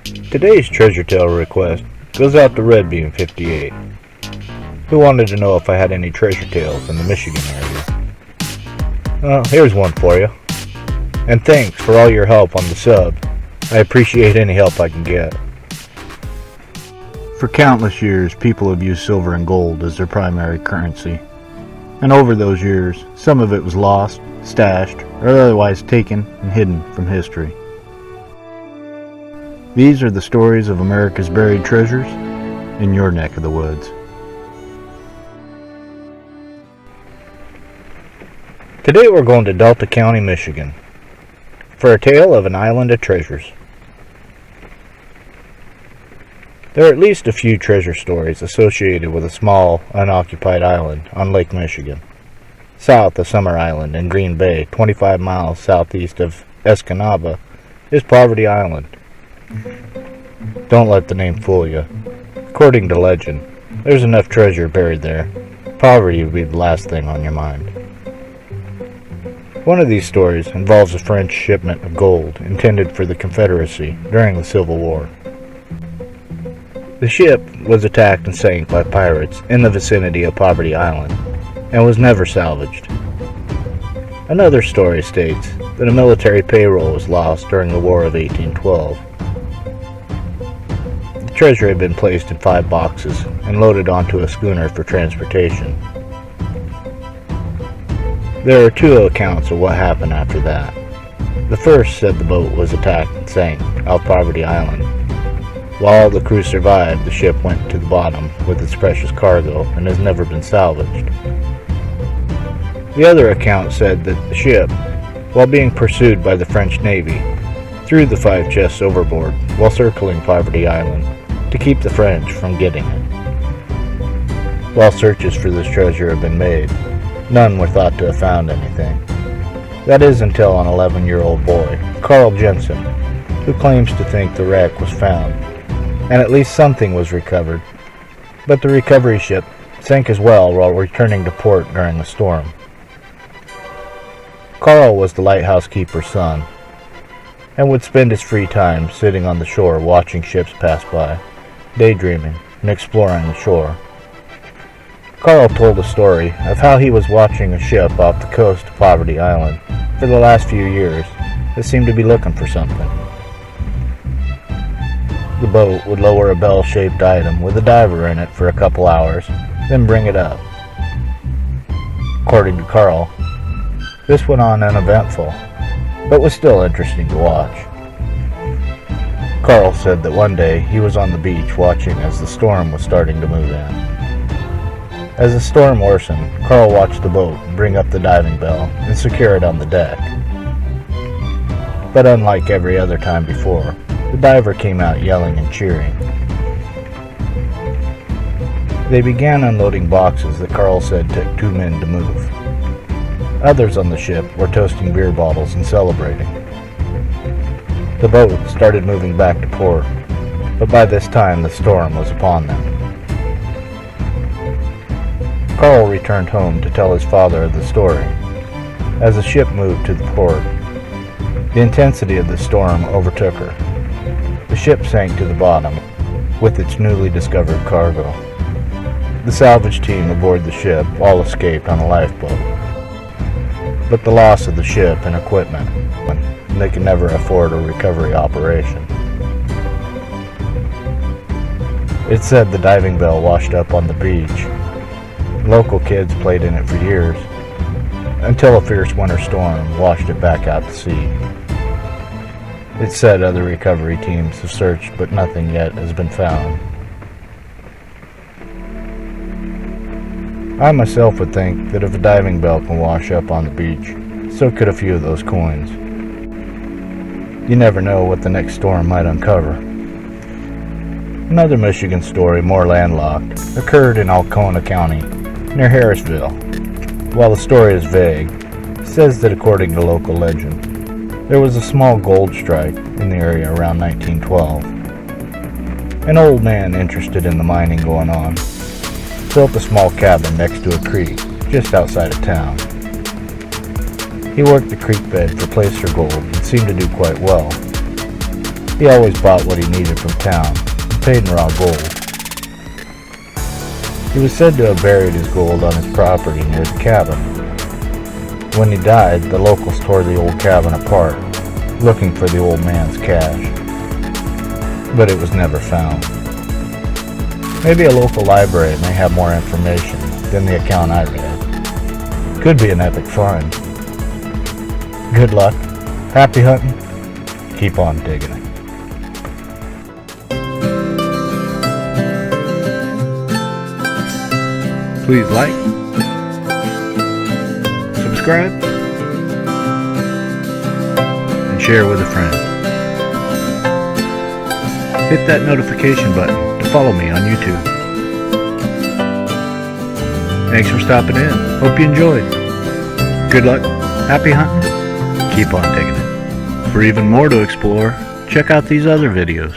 Today's treasure tale request goes out to Red Beam 58, who wanted to know if I had any treasure tales in the Michigan area. Well, here's one for you. And thanks for all your help on the sub. I appreciate any help I can get. For countless years, people have used silver and gold as their primary currency. And over those years, some of it was lost, stashed, or otherwise taken and hidden from history. These are the stories of America's buried treasures in your neck of the woods. Today we're going to Delta County, Michigan, for a tale of an island of treasures. There are at least a few treasure stories associated with a small, unoccupied island on Lake Michigan, south of Summer Island in Green Bay, 25 miles southeast of Escanaba, is Poverty Island. Don't let the name fool you. According to legend, there's enough treasure buried there. Poverty would be the last thing on your mind. One of these stories involves a French shipment of gold intended for the Confederacy during the Civil War. The ship was attacked and sank by pirates in the vicinity of Poverty Island and was never salvaged. Another story states that a military payroll was lost during the War of 1812. The treasure had been placed in 5 boxes and loaded onto a schooner for transportation. There are 2 accounts of what happened after that. The first said the boat was attacked and sank off Poverty Island. While all the crew survived, the ship went to the bottom with its precious cargo and has never been salvaged. The other account said that the ship, while being pursued by the French Navy, threw the 5 chests overboard while circling Poverty Island to keep the French from getting it. While searches for this treasure have been made, none were thought to have found anything. That is until an 11-year-old boy, Carl Jensen, who claims to think the wreck was found, and at least something was recovered, but the recovery ship sank as well while returning to port during a storm. Carl was the lighthouse keeper's son, and would spend his free time sitting on the shore watching ships pass by, daydreaming and exploring the shore. Carl told a story of how he was watching a ship off the coast of Poverty Island for the last few years that seemed to be looking for something. The boat would lower a bell-shaped item with a diver in it for a couple hours, then bring it up. According to Carl, this went on uneventful, but was still interesting to watch. Carl said that one day he was on the beach watching as the storm was starting to move in. As the storm worsened, Carl watched the boat bring up the diving bell and secure it on the deck. But unlike every other time before, the diver came out yelling and cheering. They began unloading boxes that Carl said took 2 men to move. Others on the ship were toasting beer bottles and celebrating. The boat started moving back to port, but by this time the storm was upon them. Carl returned home to tell his father the story. As the ship moved to the port, the intensity of the storm overtook her. The ship sank to the bottom with its newly discovered cargo. The salvage team aboard the ship all escaped on a lifeboat, but the loss of the ship and equipment, they could never afford a recovery operation. It said the diving bell washed up on the beach. Local kids played in it for years, until a fierce winter storm washed it back out to sea. It said other recovery teams have searched, but nothing yet has been found. I myself would think that if a diving bell can wash up on the beach, so could a few of those coins. You never know what the next storm might uncover. Another Michigan story, more landlocked, occurred in Alcona County, near Harrisville. While the story is vague, it says that according to local legend, there was a small gold strike in the area around 1912. An old man interested in the mining going on built a small cabin next to a creek just outside of town. He worked the creek bed for placer gold and seemed to do quite well. He always bought what he needed from town, and paid in raw gold. He was said to have buried his gold on his property near the cabin. When he died, the locals tore the old cabin apart, looking for the old man's cash. But it was never found. Maybe a local library may have more information than the account I read. Could be an epic find. Good luck, happy hunting, keep on digging it. Please like, subscribe, and share with a friend. Hit that notification button to follow me on YouTube. Thanks for stopping in. Hope you enjoyed. Good luck, happy hunting, keep on digging it. For even more to explore, check out these other videos.